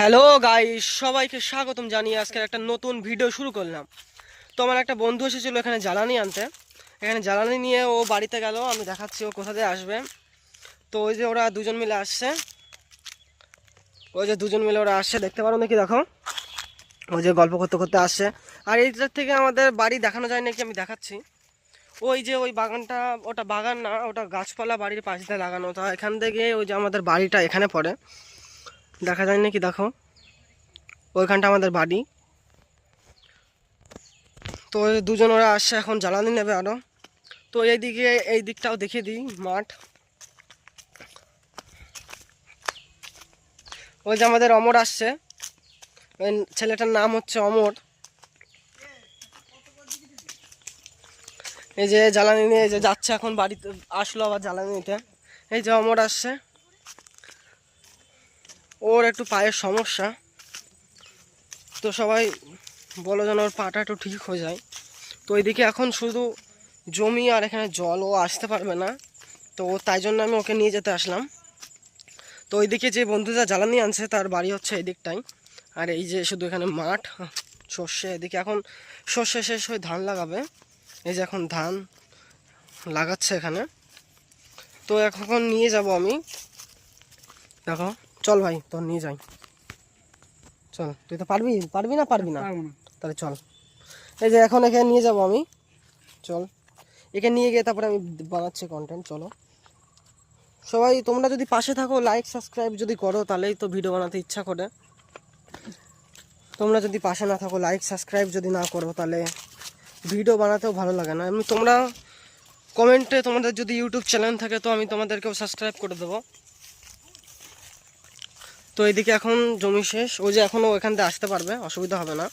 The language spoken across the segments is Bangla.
হ্যালো গাইস, সবাইকে স্বাগতম জানিয়ে আজকে একটা নতুন ভিডিও শুরু করলাম। তো আমার একটা বন্ধু এসেছিল এখানে জ্বালানি আনতে। এখানে জ্বালানি নিয়ে ও বাড়িতে গেল, আমি দেখাচ্ছি ও কোথা দিয়ে আসবে। তো ওই যে ওরা দুজন মিলে আসছে, ওরা আসছে, দেখতে পারো নাকি? দেখো, ওই যে গল্প করতে করতে আসছে। আর এইটার থেকে আমাদের বাড়ি দেখানো যায় নাকি, আমি দেখাচ্ছি। ওই যে ওই বাগানটা, ওটা বাগান না, ওটা গাছপালা বাড়ির পাশ দিয়ে লাগানো। তো এখান থেকে ওই যে আমাদের বাড়িটা এখানে পড়ে, দেখা যায় নাকি? দেখো, ওইখানটা আমাদের বাড়ি। তো ওই দুজন ওরা আসছে, এখন জ্বালানি নেবে আরো। তো এইদিকে, এই দিকটাও দেখিয়ে দিই মাঠ। ওই যে আমাদের অমর আসছে, ওই ছেলেটার নাম হচ্ছে অমর। এই যে জ্বালানি নিয়ে এই যে যাচ্ছে এখন বাড়িতে, আসলো আবার জ্বালানি নিতে। এই যে অমর আসছে, ওর একটু পায়ের সমস্যা। তো সবাই বলো যেন ওর পাটা একটু ঠিক হয়ে যায়। তো এইদিকে এখন শুধু জমি আর এখানে জল, ও আসতে পারবে না। তো তাই জন্য আমি ওকে নিয়ে যেতে আসলাম। তো ওইদিকে যে বন্ধুরা জ্বালানি আনছে তার বাড়ি হচ্ছে এই দিকটাই। আর এই যে শুধু এখানে মাঠ, সর্ষে। এদিকে এখন সর্ষে শেষ হয়ে ধান লাগাবে। এই যে এখন ধান লাগাচ্ছে এখানে। তো এখন নিয়ে যাব আমি। দেখো, চল ভাই, তোর নিয়ে যাই, চল। তুই তো পারবি পারবি না পারবি না? তাহলে চল। এই যে এখন এখানে নিয়ে যাব আমি, চল। এখানে নিয়ে গিয়ে তারপরে আমি বানাচ্ছি কন্টেন্ট, চলো। সবাই তোমরা যদি পাশে থাকো, লাইক সাবস্ক্রাইব যদি করো, তাহলেই তো ভিডিও বানাতে ইচ্ছা করে। তোমরা যদি পাশে না থাকো, লাইক সাবস্ক্রাইব যদি না করো, তাহলে ভিডিও বানাতেও ভালো লাগে না। এমনি তোমরা কমেন্টে, তোমাদের যদি ইউটিউব চ্যানেল থাকে তো আমি তোমাদেরকেও সাবস্ক্রাইব করে দেবো। তো এইদিকে এখন জমি শেষ, ওই যে এখনও ওখান থেকে আসতে পারবে, অসুবিধা হবে না।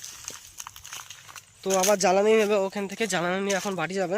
তো আবার জ্বালানি নেবে ওখান থেকে, জ্বালানি নিয়ে এখন বাড়ি যাবে।